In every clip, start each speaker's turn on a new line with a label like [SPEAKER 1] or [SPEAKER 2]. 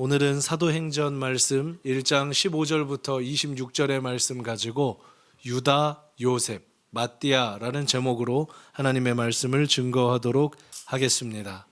[SPEAKER 1] 오늘은 사도행전 말씀 1장 15절부터 26절의 말씀 가지고 유다, 요셉, 마띠아라는 제목으로 하나님의 말씀을 증거하도록 하겠습니다.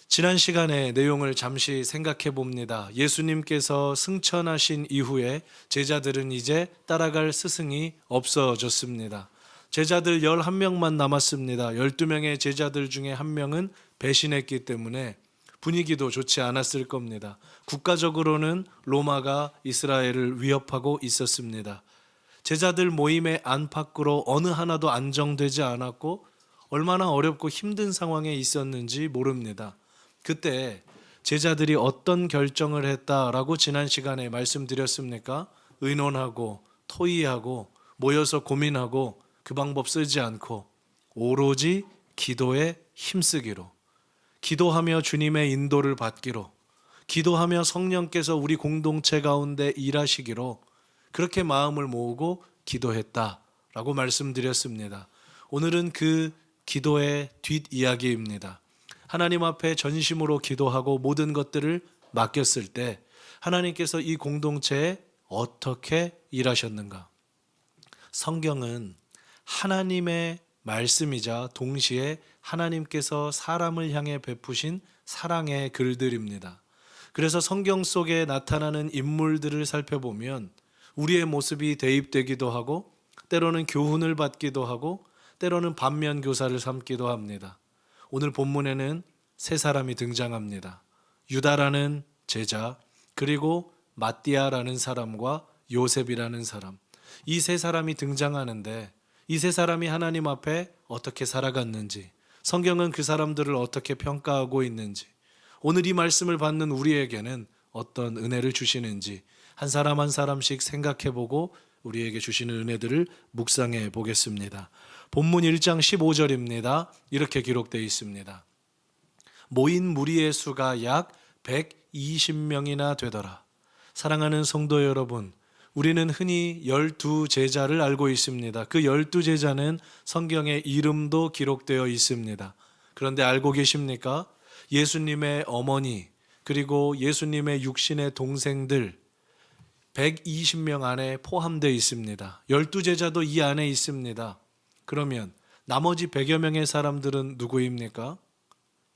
[SPEAKER 1] 지난 시간에 내용을 잠시 생각해 봅니다. 예수님께서 승천하신 이후에 제자들은 이제 따라갈 스승이 없어졌습니다. 제자들 11명만 남았습니다. 12명의 제자들 중에 한 명은 배신했기 때문에 분위기도 좋지 않았을 겁니다. 국가적으로는 로마가 이스라엘을 위협하고 있었습니다. 제자들 모임의 안팎으로 어느 하나도 안정되지 않았고 얼마나 어렵고 힘든 상황에 있었는지 모릅니다. 그때 제자들이 어떤 결정을 했다라고 지난 시간에 말씀드렸습니까? 의논하고 토의하고 모여서 고민하고 그 방법 쓰지 않고 오로지 기도에 힘쓰기로, 기도하며 주님의 인도를 받기로, 기도하며 성령께서 우리 공동체 가운데 일하시기로 그렇게 마음을 모으고 기도했다라고 말씀드렸습니다. 오늘은 그 기도의 뒷이야기입니다. 하나님 앞에 전심으로 기도하고 모든 것들을 맡겼을 때 하나님께서 이 공동체에 어떻게 일하셨는가? 성경은 하나님의 말씀이자 동시에 하나님께서 사람을 향해 베푸신 사랑의 글들입니다. 그래서 성경 속에 나타나는 인물들을 살펴보면 우리의 모습이 대입되기도 하고 때로는 교훈을 받기도 하고 때로는 반면 교사를 삼기도 합니다. 오늘 본문에는 세 사람이 등장합니다. 유다라는 제자, 그리고 마띠아라는 사람과 요셉이라는 사람. 이 세 사람이 등장하는데 이 세 사람이 하나님 앞에 어떻게 살아갔는지, 성경은 그 사람들을 어떻게 평가하고 있는지, 오늘 이 말씀을 받는 우리에게는 어떤 은혜를 주시는지 한 사람 한 사람씩 생각해보고 우리에게 주시는 은혜들을 묵상해 보겠습니다. 본문 1장 15절입니다. 이렇게 기록되어 있습니다. 모인 무리의 수가 약 120명이나 되더라. 사랑하는 성도 여러분, 우리는 흔히 12제자를 알고 있습니다. 그 12제자는 성경에 이름도 기록되어 있습니다. 그런데 알고 계십니까? 예수님의 어머니 그리고 예수님의 육신의 동생들 120명 안에 포함되어 있습니다. 12제자도 이 안에 있습니다. 그러면 나머지 100여 명의 사람들은 누구입니까?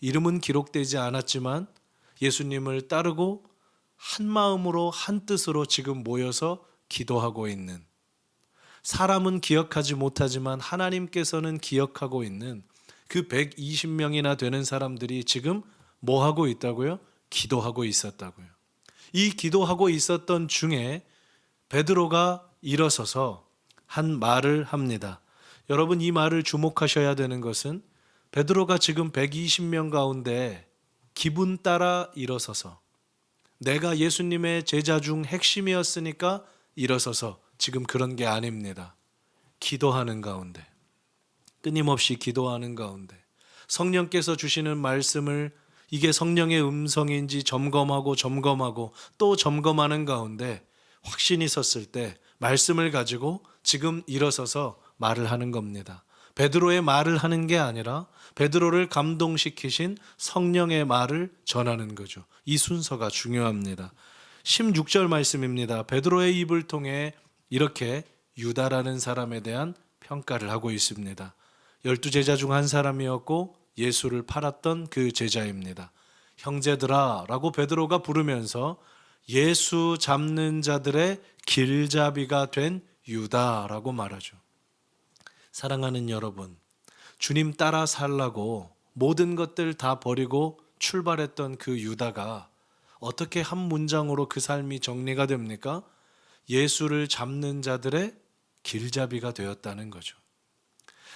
[SPEAKER 1] 이름은 기록되지 않았지만 예수님을 따르고 한 마음으로 한 뜻으로 지금 모여서 기도하고 있는, 사람은 기억하지 못하지만 하나님께서는 기억하고 있는 그 120명이나 되는 사람들이 지금 뭐 하고 있다고요? 기도하고 있었다고요. 이 기도하고 있었던 중에 베드로가 일어서서 한 말을 합니다. 여러분, 이 말을 주목하셔야 되는 것은 베드로가 지금 120명 가운데 기분 따라 일어서서 내가 예수님의 제자 중 핵심이었으니까 일어서서 지금 그런 게 아닙니다. 기도하는 가운데, 끊임없이 기도하는 가운데 성령께서 주시는 말씀을 이게 성령의 음성인지 점검하고 또 점검하는 가운데 확신이 섰을 때 말씀을 가지고 지금 일어서서 말을 하는 겁니다. 베드로의 말을 하는 게 아니라 베드로를 감동시키신 성령의 말을 전하는 거죠. 이 순서가 중요합니다. 16절 말씀입니다. 베드로의 입을 통해 이렇게 유다라는 사람에 대한 평가를 하고 있습니다. 12제자 중 한 사람이었고 예수를 팔았던 그 제자입니다. 형제들아 라고 베드로가 부르면서 예수 잡는 자들의 길잡이가 된 유다라고 말하죠. 사랑하는 여러분, 주님 따라 살라고 모든 것들 다 버리고 출발했던 그 유다가 어떻게 한 문장으로 그 삶이 정리가 됩니까? 예수를 잡는 자들의 길잡이가 되었다는 거죠.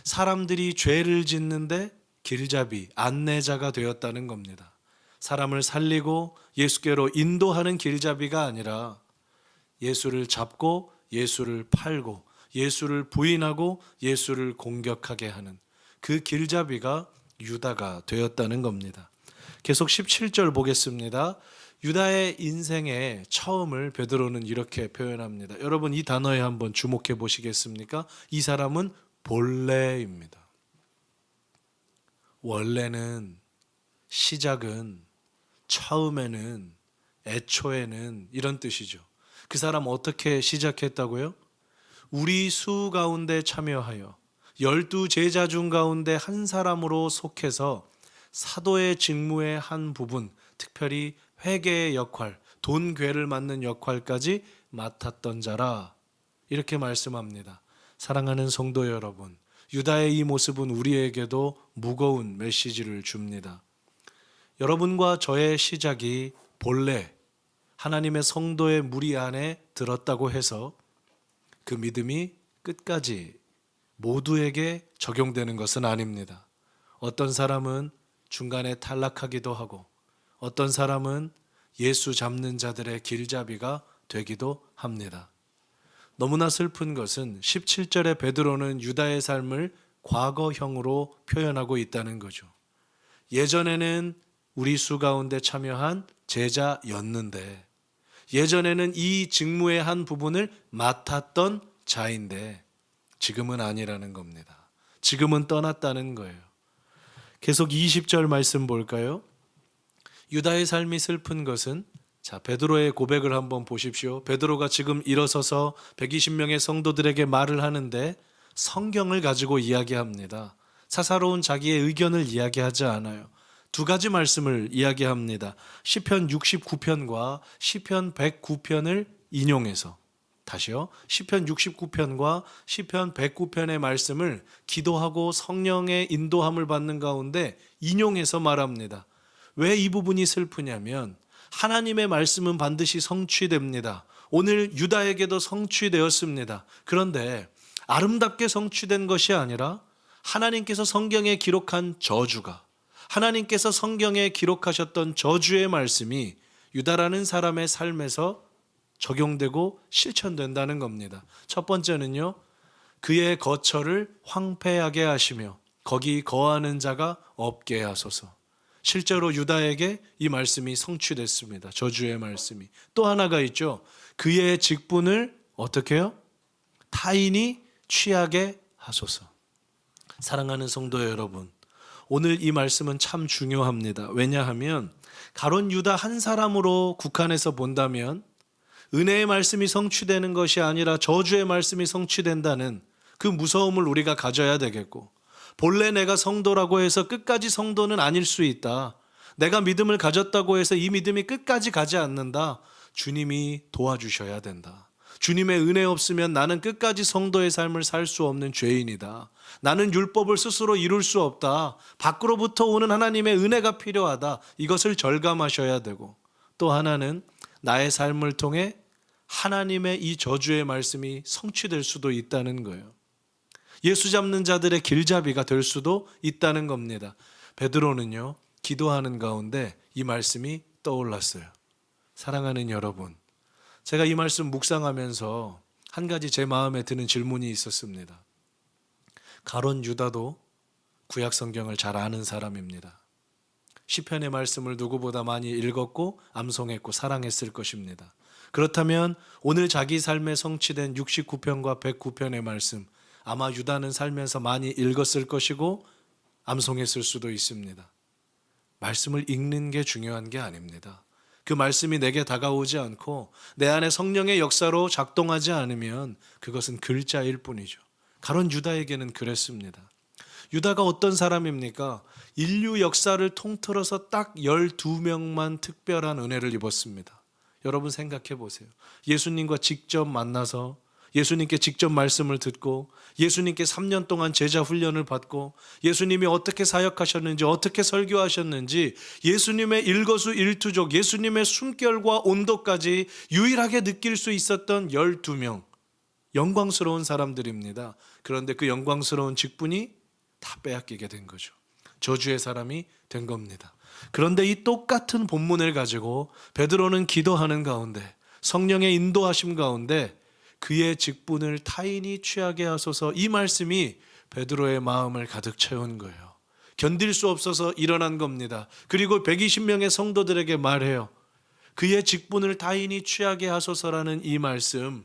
[SPEAKER 1] 사람들이 죄를 짓는데 길잡이, 안내자가 되었다는 겁니다. 사람을 살리고 예수께로 인도하는 길잡이가 아니라 예수를 잡고 예수를 팔고 예수를 부인하고 예수를 공격하게 하는 그 길잡이가 유다가 되었다는 겁니다. 계속 17절 보겠습니다. 유다의 인생의 처음을 베드로는 이렇게 표현합니다. 여러분, 이 단어에 한번 주목해 보시겠습니까? 이 사람은 본래입니다. 원래는, 시작은, 처음에는 애초에는 이런 뜻이죠. 그 사람 어떻게 시작했다고요? 우리 수 가운데 참여하여 12 제자 중 가운데 한 사람으로 속해서 사도의 직무의 한 부분, 특별히 회계의 역할, 돈괴를 맡는 역할까지 맡았던 자라, 이렇게 말씀합니다. 사랑하는 성도 여러분, 유다의 이 모습은 우리에게도 무거운 메시지를 줍니다. 여러분과 저의 시작이 본래 하나님의 성도의 무리 안에 들었다고 해서 그 믿음이 끝까지 모두에게 적용되는 것은 아닙니다. 어떤 사람은 중간에 탈락하기도 하고 어떤 사람은 예수 잡는 자들의 길잡이가 되기도 합니다. 너무나 슬픈 것은 17절에 베드로는 유다의 삶을 과거형으로 표현하고 있다는 거죠. 예전에는 우리 수 가운데 참여한 제자였는데, 예전에는 이 직무의 한 부분을 맡았던 자인데 지금은 아니라는 겁니다. 지금은 떠났다는 거예요. 계속 20절 말씀 볼까요? 유다의 삶이 슬픈 것은, 자, 베드로의 고백을 한번 보십시오. 베드로가 지금 일어서서 120명의 성도들에게 말을 하는데 성경을 가지고 이야기합니다. 사사로운 자기의 의견을 이야기하지 않아요. 두 가지 말씀을 이야기합니다. 시편 69편과 시편 109편을 인용해서, 다시요, 시편 69편과 시편 109편의 말씀을 기도하고 성령의 인도함을 받는 가운데 인용해서 말합니다. 왜 이 부분이 슬프냐면 하나님의 말씀은 반드시 성취됩니다. 오늘 유다에게도 성취되었습니다. 그런데 아름답게 성취된 것이 아니라 하나님께서 성경에 기록한 저주가, 하나님께서 성경에 기록하셨던 저주의 말씀이 유다라는 사람의 삶에서 적용되고 실천된다는 겁니다. 첫 번째는요, 그의 거처를 황폐하게 하시며 거기 거하는 자가 없게 하소서. 실제로 유다에게 이 말씀이 성취됐습니다. 저주의 말씀이. 또 하나가 있죠. 그의 직분을 어떻게 해요? 타인이 취하게 하소서. 사랑하는 성도 여러분, 오늘 이 말씀은 참 중요합니다. 왜냐하면 가론 유다 한 사람으로 국한해서 본다면 은혜의 말씀이 성취되는 것이 아니라 저주의 말씀이 성취된다는 그 무서움을 우리가 가져야 되겠고, 본래 내가 성도라고 해서 끝까지 성도는 아닐 수 있다. 내가 믿음을 가졌다고 해서 이 믿음이 끝까지 가지 않는다. 주님이 도와주셔야 된다. 주님의 은혜 없으면 나는 끝까지 성도의 삶을 살 수 없는 죄인이다. 나는 율법을 스스로 이룰 수 없다. 밖으로부터 오는 하나님의 은혜가 필요하다. 이것을 절감하셔야 되고, 또 하나는 나의 삶을 통해 하나님의 이 저주의 말씀이 성취될 수도 있다는 거예요. 예수 잡는 자들의 길잡이가 될 수도 있다는 겁니다. 베드로는요, 기도하는 가운데 이 말씀이 떠올랐어요. 사랑하는 여러분, 제가 이 말씀 묵상하면서 한 가지 제 마음에 드는 질문이 있었습니다. 가론 유다도 구약 성경을 잘 아는 사람입니다. 시편의 말씀을 누구보다 많이 읽었고 암송했고 사랑했을 것입니다. 그렇다면 오늘 자기 삶에 성취된 69편과 109편의 말씀, 아마 유다는 살면서 많이 읽었을 것이고 암송했을 수도 있습니다. 말씀을 읽는 게 중요한 게 아닙니다. 그 말씀이 내게 다가오지 않고 내 안에 성령의 역사로 작동하지 않으면 그것은 글자일 뿐이죠. 가론 유다에게는 그랬습니다. 유다가 어떤 사람입니까? 인류 역사를 통틀어서 딱 12명만 특별한 은혜를 입었습니다. 여러분 생각해 보세요. 예수님과 직접 만나서 예수님께 직접 말씀을 듣고 예수님께 3년 동안 제자 훈련을 받고 예수님이 어떻게 사역하셨는지 어떻게 설교하셨는지 예수님의 일거수일투족, 예수님의 숨결과 온도까지 유일하게 느낄 수 있었던 12명, 영광스러운 사람들입니다. 그런데 그 영광스러운 직분이 다 빼앗기게 된 거죠. 저주의 사람이 된 겁니다. 그런데 이 똑같은 본문을 가지고 베드로는 기도하는 가운데 성령의 인도하심 가운데 그의 직분을 타인이 취하게 하소서, 이 말씀이 베드로의 마음을 가득 채운 거예요. 견딜 수 없어서 일어난 겁니다. 그리고 120명의 성도들에게 말해요. 그의 직분을 타인이 취하게 하소서라는 이 말씀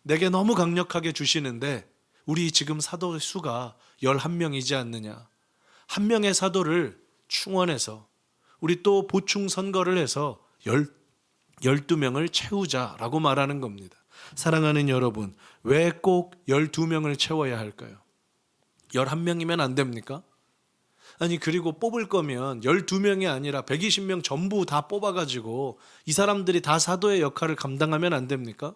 [SPEAKER 1] 내게 너무 강력하게 주시는데 우리 지금 사도의 수가 11명이지 않느냐. 한 명의 사도를 충원해서 우리 또 보충 선거를 해서 12명을 채우자라고 말하는 겁니다. 사랑하는 여러분, 왜 꼭 12명을 채워야 할까요? 11명이면 안 됩니까? 아니, 그리고 뽑을 거면 12명이 아니라 120명 전부 다 뽑아가지고 이 사람들이 다 사도의 역할을 감당하면 안 됩니까?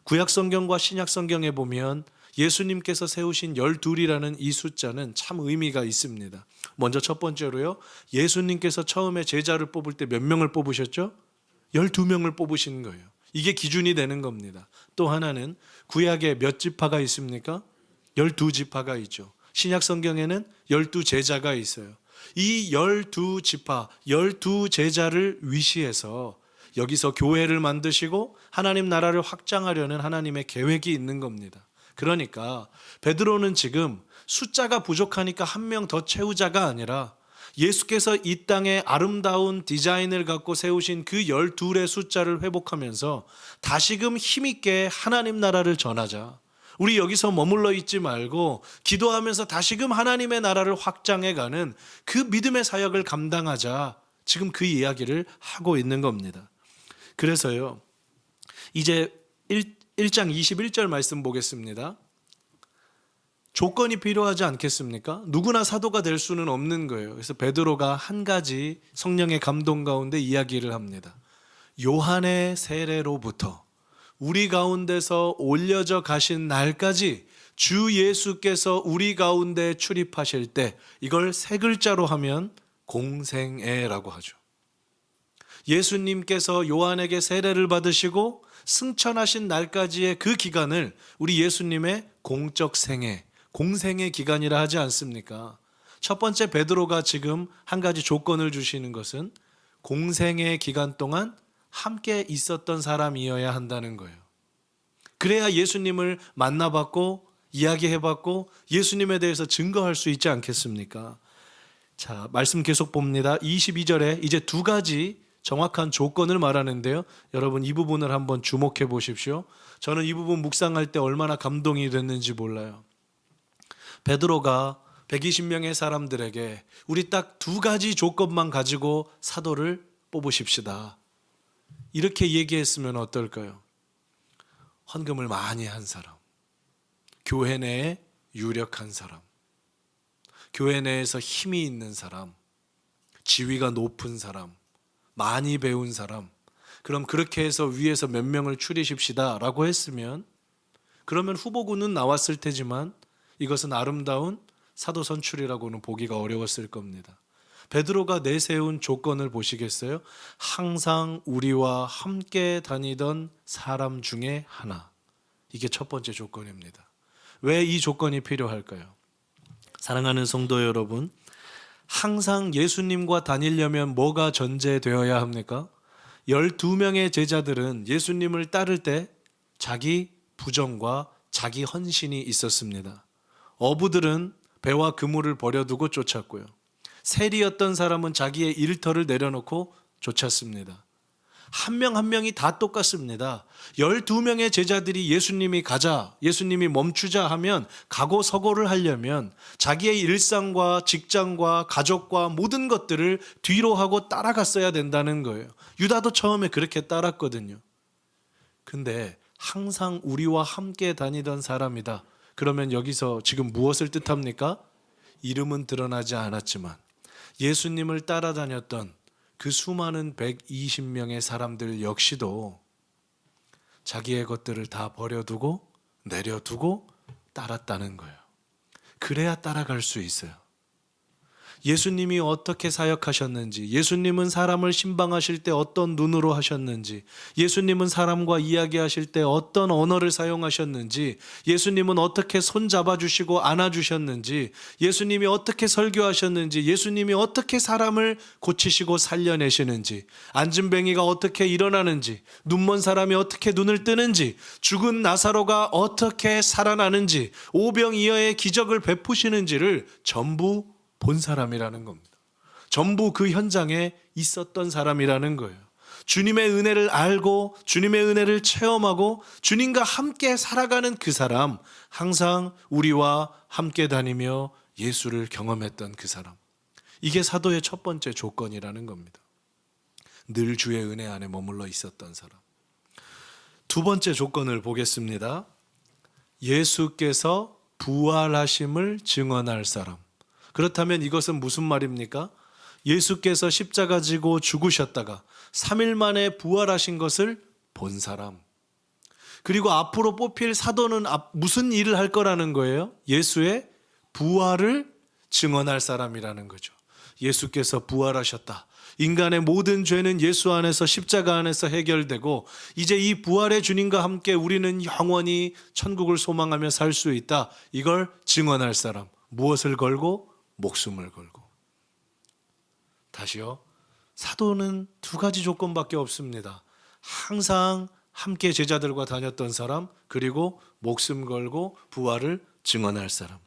[SPEAKER 1] 구약성경과 신약성경에 보면 예수님께서 세우신 12이라는 이 숫자는 참 의미가 있습니다. 먼저 첫 번째로요, 예수님께서 처음에 제자를 뽑을 때 몇 명을 뽑으셨죠? 12명을 뽑으신 거예요. 이게 기준이 되는 겁니다. 또 하나는 구약에 몇 지파가 있습니까? 12지파가 있죠. 신약성경에는 12제자가 있어요. 이 12지파, 12제자를 위시해서 여기서 교회를 만드시고 하나님 나라를 확장하려는 하나님의 계획이 있는 겁니다. 그러니까 베드로는 지금 숫자가 부족하니까 한 명 더 채우자가 아니라 예수께서 이 땅에 아름다운 디자인을 갖고 세우신 그 12의 숫자를 회복하면서 다시금 힘있게 하나님 나라를 전하자. 우리 여기서 머물러 있지 말고 기도하면서 다시금 하나님의 나라를 확장해가는 그 믿음의 사역을 감당하자. 지금 그 이야기를 하고 있는 겁니다. 그래서요, 이제 1장 21절 말씀 보겠습니다. 조건이 필요하지 않겠습니까? 누구나 사도가 될 수는 없는 거예요. 그래서 베드로가 한 가지 성령의 감동 가운데 이야기를 합니다. 요한의 세례로부터 우리 가운데서 올려져 가신 날까지 주 예수께서 우리 가운데 출입하실 때, 이걸 세 글자로 하면 공생애라고 하죠. 예수님께서 요한에게 세례를 받으시고 승천하신 날까지의 그 기간을 우리 예수님의 공적 생애, 공생의 기간이라 하지 않습니까? 첫 번째 베드로가 지금 한 가지 조건을 주시는 것은 공생의 기간 동안 함께 있었던 사람이어야 한다는 거예요. 그래야 예수님을 만나봤고 이야기해봤고 예수님에 대해서 증거할 수 있지 않겠습니까? 자, 말씀 계속 봅니다. 22절에 이제 두 가지 정확한 조건을 말하는데요. 여러분, 이 부분을 한번 주목해 보십시오. 저는 이 부분 묵상할 때 얼마나 감동이 됐는지 몰라요. 베드로가 120명의 사람들에게 우리 딱 두 가지 조건만 가지고 사도를 뽑으십시다, 이렇게 얘기했으면 어떨까요? 헌금을 많이 한 사람, 교회 내에 유력한 사람, 교회 내에서 힘이 있는 사람, 지위가 높은 사람, 많이 배운 사람, 그럼 그렇게 해서 위에서 몇 명을 추리십시다 라고 했으면, 그러면 후보군은 나왔을 테지만 이것은 아름다운 사도 선출이라고는 보기가 어려웠을 겁니다. 베드로가 내세운 조건을 보시겠어요? 항상 우리와 함께 다니던 사람 중에 하나. 이게 첫 번째 조건입니다. 왜 이 조건이 필요할까요? 사랑하는 성도 여러분, 항상 예수님과 다니려면 뭐가 전제되어야 합니까? 12명의 제자들은 예수님을 따를 때 자기 부정과 자기 헌신이 있었습니다. 어부들은 배와 그물을 버려두고 쫓았고요. 세리였던 사람은 자기의 일터를 내려놓고 쫓았습니다. 한 명 한 명이 다 똑같습니다. 12명의 제자들이 예수님이 가자, 예수님이 멈추자 하면 각오 서고를 하려면 자기의 일상과 직장과 가족과 모든 것들을 뒤로 하고 따라갔어야 된다는 거예요. 유다도 처음에 그렇게 따랐거든요. 근데 항상 우리와 함께 다니던 사람이다. 그러면 여기서 지금 무엇을 뜻합니까? 이름은 드러나지 않았지만 예수님을 따라다녔던 그 수많은 120명의 사람들 역시도 자기의 것들을 다 버려두고 내려두고 따랐다는 거예요. 그래야 따라갈 수 있어요. 예수님이 어떻게 사역하셨는지, 예수님은 사람을 신방하실 때 어떤 눈으로 하셨는지, 예수님은 사람과 이야기하실 때 어떤 언어를 사용하셨는지, 예수님은 어떻게 손 잡아주시고 안아주셨는지, 예수님이 어떻게 설교하셨는지, 예수님이 어떻게 사람을 고치시고 살려내시는지, 앉은 뱅이가 어떻게 일어나는지, 눈먼 사람이 어떻게 눈을 뜨는지, 죽은 나사로가 어떻게 살아나는지, 오병이어의 기적을 베푸시는지를 전부 본 사람이라는 겁니다. 전부 그 현장에 있었던 사람이라는 거예요. 주님의 은혜를 알고 주님의 은혜를 체험하고 주님과 함께 살아가는 그 사람, 항상 우리와 함께 다니며 예수를 경험했던 그 사람, 이게 사도의 첫 번째 조건이라는 겁니다. 늘 주의 은혜 안에 머물러 있었던 사람. 두 번째 조건을 보겠습니다. 예수께서 부활하심을 증언할 사람. 그렇다면 이것은 무슨 말입니까? 예수께서 십자가 지고 죽으셨다가 3일 만에 부활하신 것을 본 사람. 그리고 앞으로 뽑힐 사도는 무슨 일을 할 거라는 거예요? 예수의 부활을 증언할 사람이라는 거죠. 예수께서 부활하셨다. 인간의 모든 죄는 예수 안에서 십자가 안에서 해결되고 이제 이 부활의 주님과 함께 우리는 영원히 천국을 소망하며 살 수 있다. 이걸 증언할 사람. 무엇을 걸고? 목숨을 걸고. 다시요. 사도는 두 가지 조건밖에 없습니다. 항상 함께 제자들과 다녔던 사람, 그리고 목숨 걸고 부활을 증언할 사람.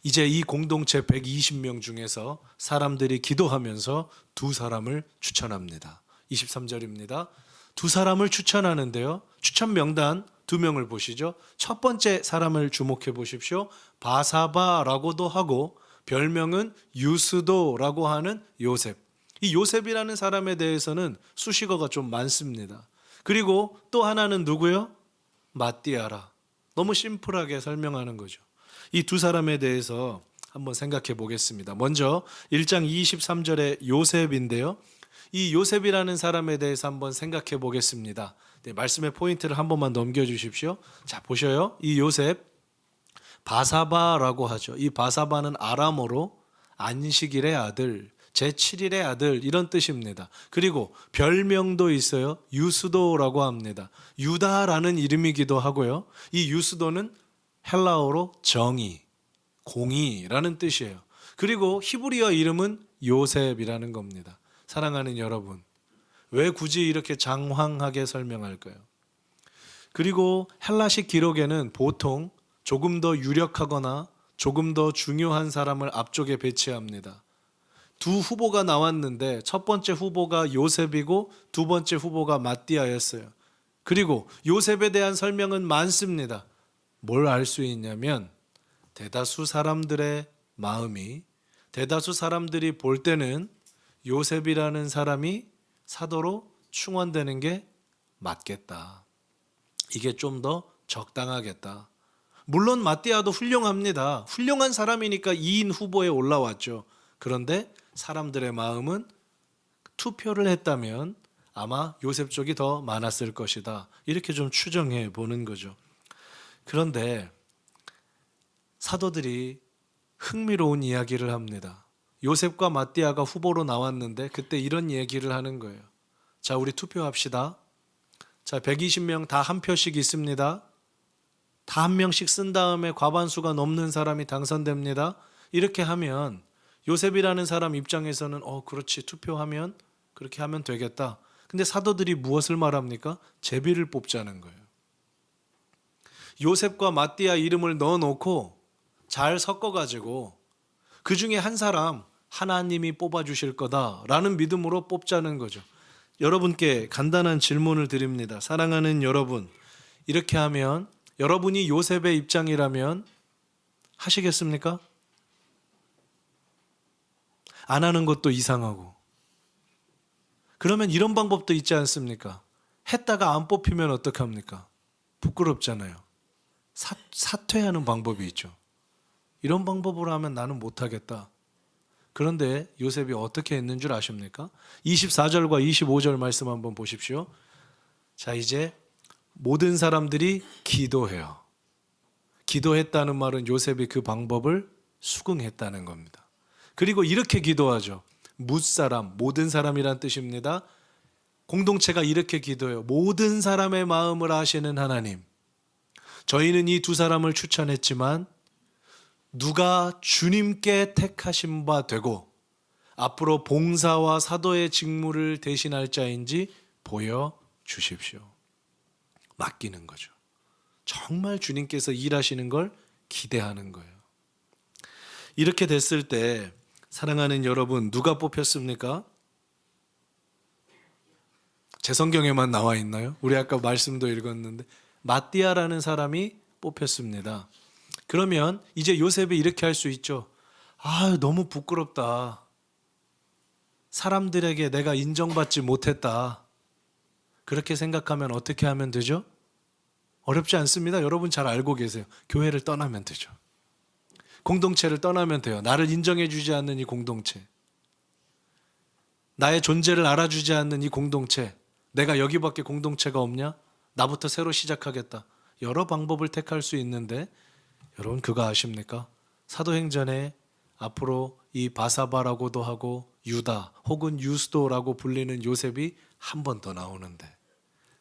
[SPEAKER 1] 이제 이 공동체 120명 중에서 사람들이 기도하면서 두 사람을 추천합니다. 23절입니다. 두 사람을 추천하는데요. 추천 명단 두 명을 보시죠. 첫 번째 사람을 주목해 보십시오. 바사바라고도 하고 별명은 유스도라고 하는 요셉. 이 요셉이라는 사람에 대해서는 수식어가 좀 많습니다. 그리고 또 하나는 누구요? 마띠아라. 너무 심플하게 설명하는 거죠. 이 두 사람에 대해서 한번 생각해 보겠습니다. 먼저 1장 23절의 요셉인데요. 이 요셉이라는 사람에 대해서 한번 생각해 보겠습니다. 네, 말씀의 포인트를 한 번만 넘겨주십시오. 자, 보셔요. 이 요셉 바사바라고 하죠. 이 바사바는 아람어로 안식일의 아들, 제7일의 아들 이런 뜻입니다. 그리고 별명도 있어요. 유스도라고 합니다. 유다라는 이름이기도 하고요. 이 유스도는 헬라어로 정의, 공의라는 뜻이에요. 그리고 히브리어 이름은 요셉이라는 겁니다. 사랑하는 여러분, 왜 굳이 이렇게 장황하게 설명할까요? 그리고 헬라식 기록에는 보통 조금 더 유력하거나 조금 더 중요한 사람을 앞쪽에 배치합니다. 두 후보가 나왔는데 첫 번째 후보가 요셉이고 두 번째 후보가 마띠아였어요. 그리고 요셉에 대한 설명은 많습니다. 뭘 알 수 있냐면 대다수 사람들의 마음이, 대다수 사람들이 볼 때는 요셉이라는 사람이 사도로 충원되는 게 맞겠다. 이게 좀 더 적당하겠다. 물론 마띠아도 훌륭합니다. 훌륭한 사람이니까 2인 후보에 올라왔죠. 그런데 사람들의 마음은 투표를 했다면 아마 요셉 쪽이 더 많았을 것이다. 이렇게 좀 추정해 보는 거죠. 그런데 사도들이 흥미로운 이야기를 합니다. 요셉과 마띠아가 후보로 나왔는데 그때 이런 얘기를 하는 거예요. 자, 우리 투표합시다. 자, 120명 다 한 표씩 있습니다. 다 한 명씩 쓴 다음에 과반수가 넘는 사람이 당선됩니다. 이렇게 하면 요셉이라는 사람 입장에서는 그렇지, 투표하면 그렇게 하면 되겠다. 근데 사도들이 무엇을 말합니까? 제비를 뽑자는 거예요. 요셉과 마띠아 이름을 넣어놓고 잘 섞어가지고 그 중에 한 사람 하나님이 뽑아주실 거다라는 믿음으로 뽑자는 거죠. 여러분께 간단한 질문을 드립니다. 사랑하는 여러분, 이렇게 하면 여러분이 요셉의 입장이라면 하시겠습니까? 안 하는 것도 이상하고. 그러면 이런 방법도 있지 않습니까? 했다가 안 뽑히면 어떡합니까? 부끄럽잖아요. 사퇴하는 방법이 있죠. 이런 방법으로 하면 나는 못하겠다. 그런데 요셉이 어떻게 했는 줄 아십니까? 24절과 25절 말씀 한번 보십시오. 자, 이제 모든 사람들이 기도해요. 기도했다는 말은 요셉이 그 방법을 수긍했다는 겁니다. 그리고 이렇게 기도하죠. 뭇사람, 모든 사람이란 뜻입니다. 공동체가 이렇게 기도해요. 모든 사람의 마음을 아시는 하나님, 저희는 이 두 사람을 추천했지만 누가 주님께 택하신 바 되고 앞으로 봉사와 사도의 직무를 대신할 자인지 보여주십시오. 맡기는 거죠. 정말 주님께서 일하시는 걸 기대하는 거예요. 이렇게 됐을 때 사랑하는 여러분, 누가 뽑혔습니까? 제 성경에만 나와 있나요? 우리 아까 말씀도 읽었는데 마띠아라는 사람이 뽑혔습니다. 그러면 이제 요셉이 이렇게 할 수 있죠. 너무 부끄럽다. 사람들에게 내가 인정받지 못했다. 그렇게 생각하면 어떻게 하면 되죠? 어렵지 않습니다. 여러분 잘 알고 계세요. 교회를 떠나면 되죠. 공동체를 떠나면 돼요. 나를 인정해 주지 않는 이 공동체, 나의 존재를 알아주지 않는 이 공동체, 내가 여기밖에 공동체가 없냐? 나부터 새로 시작하겠다. 여러 방법을 택할 수 있는데 여러분 그거 아십니까? 사도행전에 앞으로 이 바사바라고도 하고 유다 혹은 유스도라고 불리는 요셉이 한 번 더 나오는데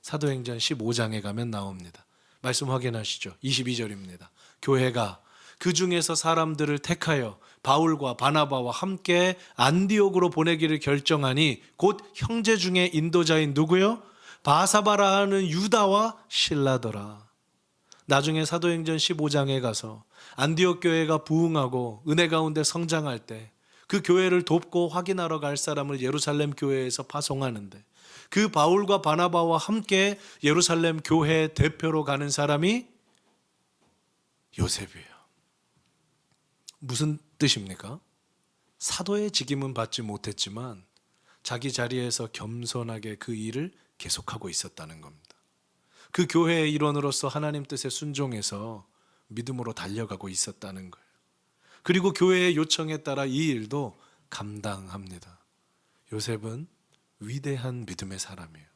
[SPEAKER 1] 사도행전 15장에 가면 나옵니다. 말씀 확인하시죠. 22절입니다. 교회가 그 중에서 사람들을 택하여 바울과 바나바와 함께 안디옥으로 보내기를 결정하니 곧 형제 중에 인도자인 누구요? 바사바라 하는 유다와 실라더라. 나중에 사도행전 15장에 가서 안디옥 교회가 부흥하고 은혜 가운데 성장할 때 그 교회를 돕고 확인하러 갈 사람을 예루살렘 교회에서 파송하는데 그 바울과 바나바와 함께 예루살렘 교회 대표로 가는 사람이 요셉이에요. 무슨 뜻입니까? 사도의 직임은 받지 못했지만 자기 자리에서 겸손하게 그 일을 계속하고 있었다는 겁니다. 그 교회의 일원으로서 하나님 뜻에 순종해서 믿음으로 달려가고 있었다는 거예요. 그리고 교회의 요청에 따라 이 일도 감당합니다. 요셉은 위대한 믿음의 사람이에요.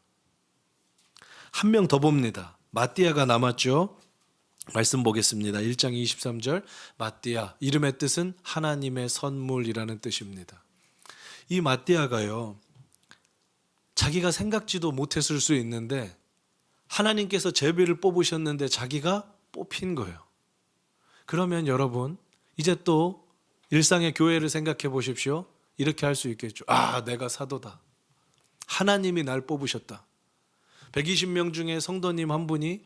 [SPEAKER 1] 한 명 더 봅니다. 마띠아가 남았죠. 말씀 보겠습니다. 1장 23절 마띠아, 이름의 뜻은 하나님의 선물이라는 뜻입니다. 이 마띠아가요, 자기가 생각지도 못했을 수 있는데 하나님께서 제비를 뽑으셨는데 자기가 뽑힌 거예요. 그러면 여러분 이제 또 일상의 교회를 생각해 보십시오. 이렇게 할 수 있겠죠. 아, 내가 사도다. 하나님이 날 뽑으셨다. 120명 중에 성도님 한 분이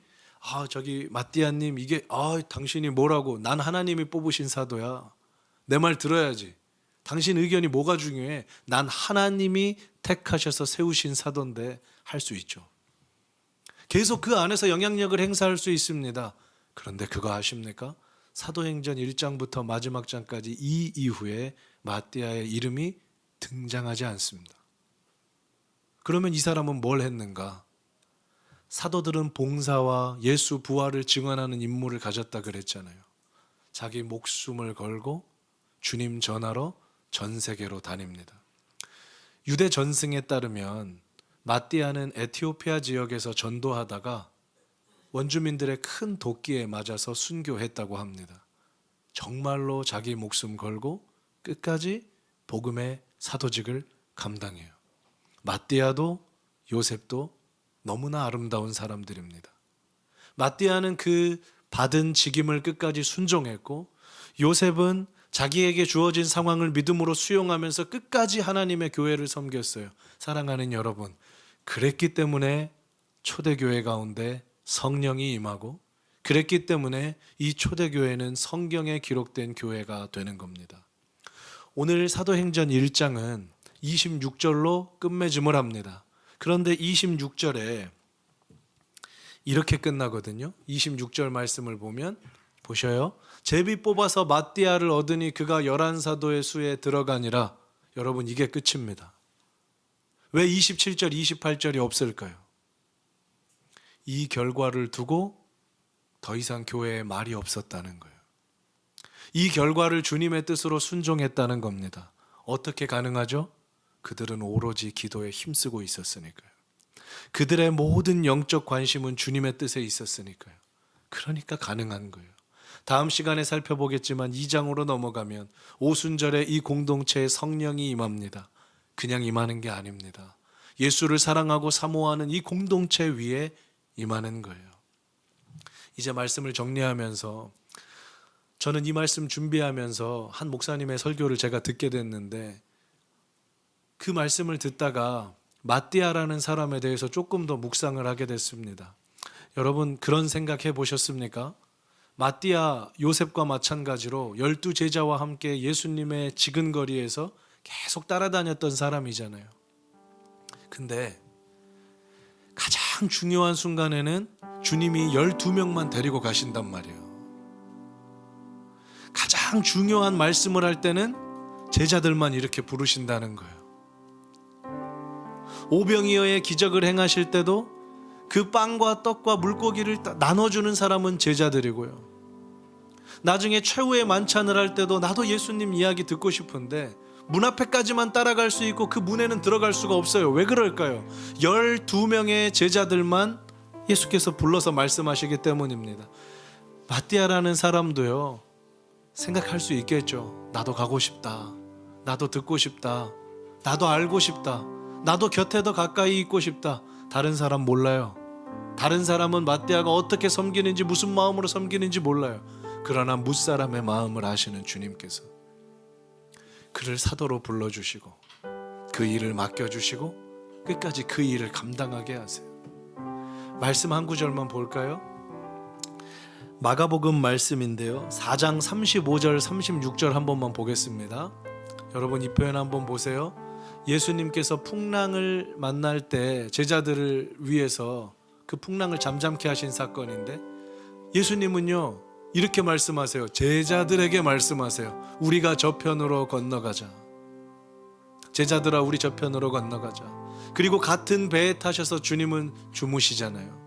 [SPEAKER 1] 저기 마띠아님 이게 당신이 뭐라고, 난 하나님이 뽑으신 사도야. 내 말 들어야지. 당신 의견이 뭐가 중요해? 난 하나님이 택하셔서 세우신 사도인데 할 수 있죠. 계속 그 안에서 영향력을 행사할 수 있습니다. 그런데 그거 아십니까? 사도행전 1장부터 마지막 장까지 이 이후에 마띠아의 이름이 등장하지 않습니다. 그러면 이 사람은 뭘 했는가? 사도들은 봉사와 예수 부활을 증언하는 임무를 가졌다 그랬잖아요. 자기 목숨을 걸고 주님 전하러 전 세계로 다닙니다. 유대 전승에 따르면 마띠아는 에티오피아 지역에서 전도하다가 원주민들의 큰 도끼에 맞아서 순교했다고 합니다. 정말로 자기 목숨 걸고 끝까지 복음의 사도직을 감당해요. 마띠아도 요셉도 너무나 아름다운 사람들입니다. 마띠아는 그 받은 직임을 끝까지 순종했고 요셉은 자기에게 주어진 상황을 믿음으로 수용하면서 끝까지 하나님의 교회를 섬겼어요. 사랑하는 여러분, 그랬기 때문에 초대교회 가운데 성령이 임하고 그랬기 때문에 이 초대교회는 성경에 기록된 교회가 되는 겁니다. 오늘 사도행전 1장은 26절로 끝맺음을 합니다. 그런데 26절에 이렇게 끝나거든요. 26절 말씀을 보면 보셔요. 제비 뽑아서 마띠아를 얻으니 그가 11사도의 수에 들어가니라. 여러분 이게 끝입니다. 왜 27절, 28절이 없을까요? 이 결과를 두고 더 이상 교회에 말이 없었다는 거예요. 이 결과를 주님의 뜻으로 순종했다는 겁니다. 어떻게 가능하죠? 그들은 오로지 기도에 힘쓰고 있었으니까요. 그들의 모든 영적 관심은 주님의 뜻에 있었으니까요. 그러니까 가능한 거예요. 다음 시간에 살펴보겠지만 2장으로 넘어가면 오순절에 이 공동체에 성령이 임합니다. 그냥 임하는 게 아닙니다. 예수를 사랑하고 사모하는 이 공동체 위에 임하는 거예요. 이제 말씀을 정리하면서 저는 이 말씀 준비하면서 한 목사님의 설교를 제가 듣게 됐는데 그 말씀을 듣다가 마띠아라는 사람에 대해서 조금 더 묵상을 하게 됐습니다. 여러분 그런 생각해 보셨습니까? 마띠아 요셉과 마찬가지로 12제자와 함께 예수님의 지근거리에서 계속 따라다녔던 사람이잖아요. 근데 가장 중요한 순간에는 주님이 12명만 데리고 가신단 말이에요. 가장 중요한 말씀을 할 때는 제자들만 이렇게 부르신다는 거예요. 오병이어의 기적을 행하실 때도 그 빵과 떡과 물고기를 나눠주는 사람은 제자들이고요. 나중에 최후의 만찬을 할 때도 나도 예수님 이야기 듣고 싶은데 문 앞에까지만 따라갈 수 있고 그 문에는 들어갈 수가 없어요. 왜 그럴까요? 12명의 제자들만 예수께서 불러서 말씀하시기 때문입니다. 마띠아라는 사람도요, 생각할 수 있겠죠. 나도 가고 싶다. 나도 듣고 싶다. 나도 알고 싶다. 나도 곁에 더 가까이 있고 싶다. 다른 사람 몰라요. 다른 사람은 마띠아가 어떻게 섬기는지, 무슨 마음으로 섬기는지 몰라요. 그러나 무사람의 마음을 아시는 주님께서 그를 사도로 불러주시고 그 일을 맡겨주시고 끝까지 그 일을 감당하게 하세요. 말씀 한 구절만 볼까요? 마가복음 말씀인데요, 4장 35절 36절 한 번만 보겠습니다. 여러분 이 표현 한번 보세요. 예수님께서 풍랑을 만날 때 제자들을 위해서 그 풍랑을 잠잠케 하신 사건인데, 예수님은요 이렇게 말씀하세요. 제자들에게 말씀하세요. 우리가 저편으로 건너가자. 제자들아, 우리 저편으로 건너가자. 그리고 같은 배에 타셔서 주님은 주무시잖아요.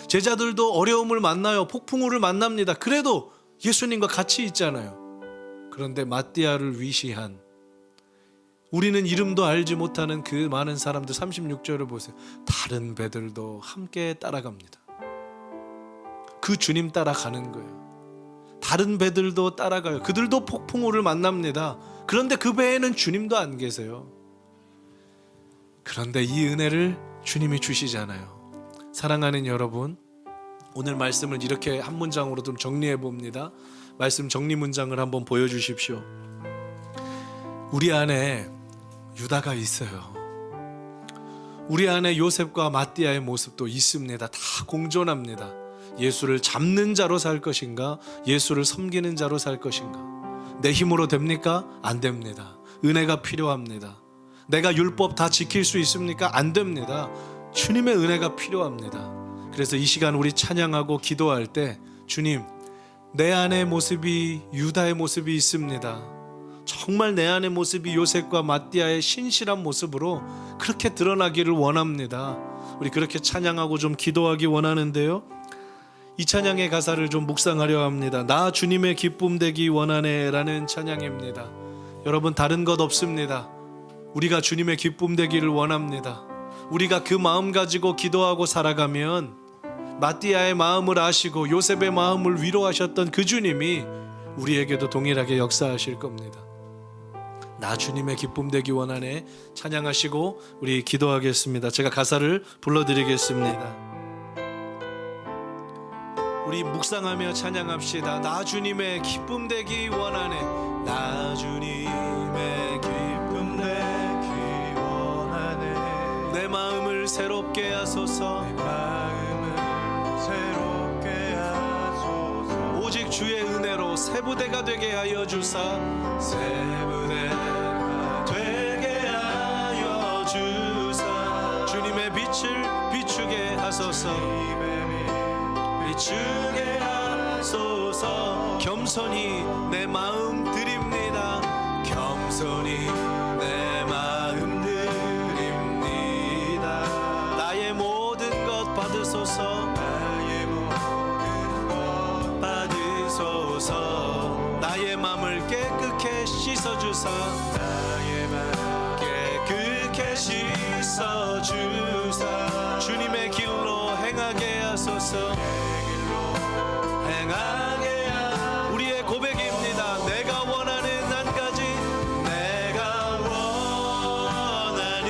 [SPEAKER 1] 제자들도 어려움을 만나요. 폭풍우를 만납니다. 그래도 예수님과 같이 있잖아요. 그런데 마띠아를 위시한, 우리는 이름도 알지 못하는 그 많은 사람들, 36절을 보세요. 다른 배들도 함께 따라갑니다. 그 주님 따라가는 거예요. 다른 배들도 따라가요. 그들도 폭풍우를 만납니다. 그런데 그 배에는 주님도 안 계세요. 그런데 이 은혜를 주님이 주시잖아요. 사랑하는 여러분, 오늘 말씀을 이렇게 한 문장으로 좀 정리해 봅니다. 말씀 정리 문장을 한번 보여주십시오. 우리 안에 유다가 있어요. 우리 안에 요셉과 마띠아의 모습도 있습니다. 다 공존합니다. 예수를 잡는 자로 살 것인가, 예수를 섬기는 자로 살 것인가. 내 힘으로 됩니까? 안 됩니다. 은혜가 필요합니다. 내가 율법 다 지킬 수 있습니까? 안 됩니다. 주님의 은혜가 필요합니다. 그래서 이 시간 우리 찬양하고 기도할 때, 주님, 내 안의 모습이 유다의 모습이 있습니다. 정말 내 안의 모습이 요셉과 마띠아의 신실한 모습으로 그렇게 드러나기를 원합니다. 우리 그렇게 찬양하고 좀 기도하기 원하는데요, 이 찬양의 가사를 좀 묵상하려 합니다. 나 주님의 기쁨 되기 원하네 라는 찬양입니다. 여러분, 다른 것 없습니다. 우리가 주님의 기쁨 되기를 원합니다. 우리가 그 마음 가지고 기도하고 살아가면 마띠아의 마음을 아시고 요셉의 마음을 위로하셨던 그 주님이 우리에게도 동일하게 역사하실 겁니다. 나 주님의 기쁨 되기 원하네 찬양하시고 우리 기도하겠습니다. 제가 가사를 불러드리겠습니다. 우리 묵상하며 찬양합시다. 나 주님의 기쁨 되기 원하네. 나 주님의 기쁨 되기 원하네. 내 마음을 새롭게 하소서. 내 마음을 새롭게 하소서. 오직 주의 은혜로 새 부대가 되게 하여 주사. 새 부대가 되게 하여 주사. 주님의 빛을 비추게 하소서. 비추게 하소서. 겸손히 내 마음 드립니다. 겸손히 내 마음 드립니다. 나의 모든 것 받으소서. 나의 모든 것 받으소서. 나의 마음을 깨끗게 씻어주사. 나의 마음 깨끗게 씻어주사. 주님의 길로 행하게 하소서. 행하게 하. 우리의 고백입니다. 내가 원하는 한 가지. 내가 원하는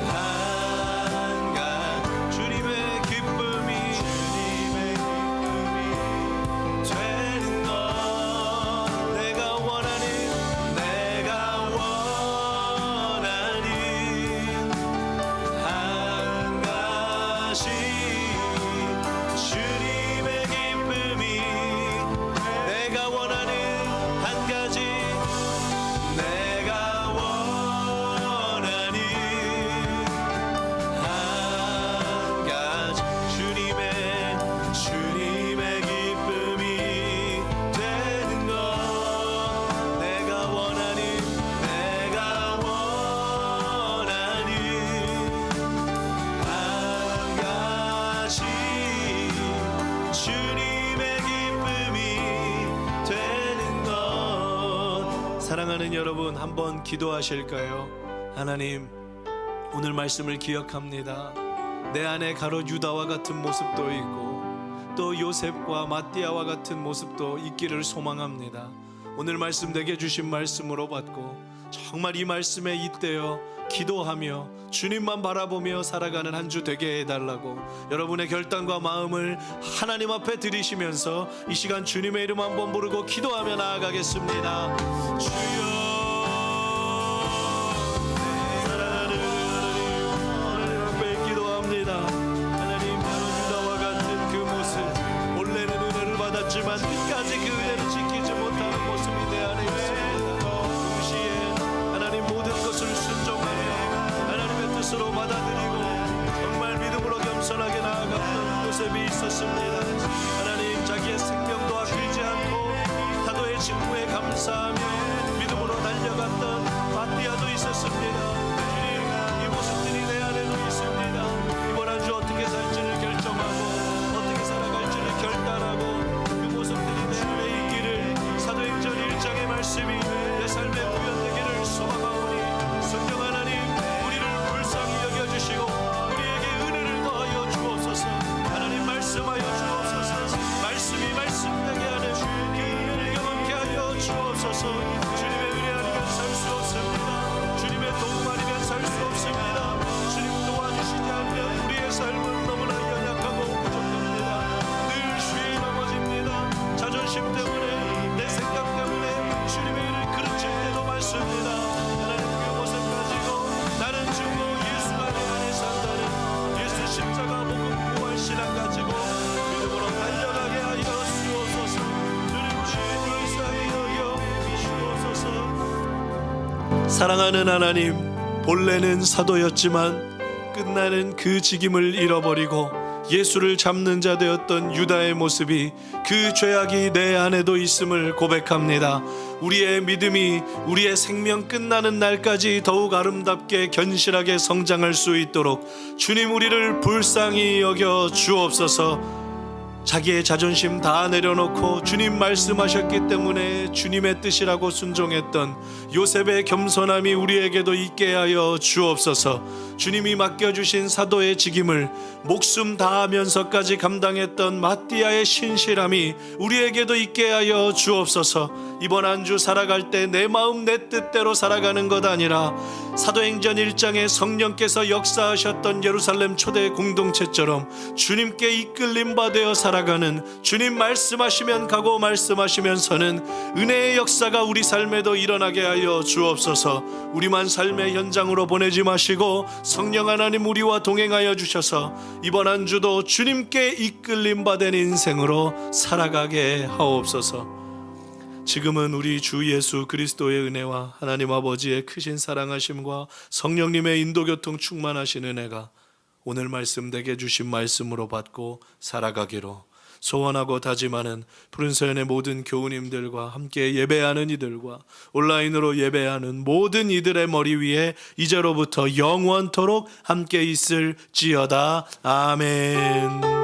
[SPEAKER 1] 한 가지. 주님의 기쁨이 되는 것. 내가 원하는 한 가지. 주님의 기쁨이 내가 원하는 한 가지. 내가 원하는 한 가지. 주님의 기쁨이 되는 것. 내가 원하는 한 사랑하는 여러분, 한번 기도하실까요? 하나님, 오늘 말씀을 기억합니다. 내 안에 가로 유다와 같은 모습도 있고 또 요셉과 마띠아와 같은 모습도 있기를 소망합니다. 오늘 말씀 내게 주신 말씀으로 받고 정말 이 말씀에 잇대어 기도하며 주님만 바라보며 살아가는 한 주 되게 해달라고 여러분의 결단과 마음을 하나님 앞에 드리시면서 이 시간 주님의 이름 한번 부르고 기도하며 나아가겠습니다. 주여, 사랑하는 하나님 앞에 기도합니다. 하나님, 바로 유다와 같은 그 모습, 본래는 은혜를 받았지만 끝까지 그 은혜를 지키지 못하는 모습이 내 안에 있습니다. 동시에 하나님 모든 것을 순종하며 하나님의 뜻으로 받아들이고 정말 믿음으로 겸손하게 나아갔던 요셉이 있었습니다. 하나님, 자기의 생명도 아끼지 않고 파도의 직무에 감사하며 믿음으로 달려갔던 마띠아도 있었습니다. 주님, 이 모습들이 내 안에도 있습니다. 이번 한 주 어떻게 살지를 결정하고 어떻게 살아갈지를 결단하고 그 모습들이 내 안에 있기를 사도행전 1장의 말씀이 내 삶에 구현되기를 소망하오니 성령 하나님, 우리를 불쌍히 여겨주시고 우리에게 은혜를 더하여 주옵소서. 하나님, 말씀하여 주옵소서. 말씀이 말씀되게 하는 그 은혜를 경험케 하여 주옵소서. 주님의 은혜 아니면 살 수 없습니다. 주님의 도움 아니면 살 수 없습니다. 주님 도와주시지 않으면 우리의 삶은 너무나 연약하고 부족합니다. 늘 주의 넘어집니다. 자존심 때문에, 내 생각 때문에 주님의 일을 그르칠 때도 많습니다. 하나님, 그 모습 가지고 나는 죽고 예수가 내 안에 산다는 예수 십자가 복음 부활 신앙 가지고 믿음으로 달려가게 하여 주옵소서. 주님, 우리를 불쌍히 여겨 주옵소서. 사랑하는 하나님, 본래는 사도였지만 끝나는 그 직임을 잃어버리고 예수를 잡는 자 되었던 유다의 모습이, 그 죄악이 내 안에도 있음을 고백합니다. 우리의 믿음이 우리의 생명 끝나는 날까지 더욱 아름답게 견실하게 성장할 수 있도록 주님, 우리를 불쌍히 여겨 주옵소서. 자기의 자존심 다 내려놓고 주님 말씀하셨기 때문에 주님의 뜻이라고 순종했던 요셉의 겸손함이 우리에게도 있게 하여 주옵소서. 주님이 맡겨주신 사도의 직임을 목숨 다하면서까지 감당했던 마띠아의 신실함이 우리에게도 있게 하여 주옵소서. 이번 한 주 살아갈 때 내 마음 내 뜻대로 살아가는 것 아니라 사도행전 1장에 성령께서 역사하셨던 예루살렘 초대 공동체처럼 주님께 이끌림 받아 살아가는, 주님 말씀하시면 가고 말씀하시면 서는 은혜의 역사가 우리 삶에도 일어나게 하여 주옵소서. 우리만 삶의 현장으로 보내지 마시고 성령 하나님 우리와 동행하여 주셔서 이번 한 주도 주님께 이끌림 받은 인생으로 살아가게 하옵소서. 지금은 우리 주 예수 그리스도의 은혜와 하나님 아버지의 크신 사랑하심과 성령님의 인도교통 충만하신 은혜가 오늘 말씀 내게 주신 말씀으로 받고 살아가기로 소원하고 다짐하는 푸른서연의 모든 교우님들과 함께 예배하는 이들과 온라인으로 예배하는 모든 이들의 머리 위에 이제로부터 영원토록 함께 있을지어다. 아멘.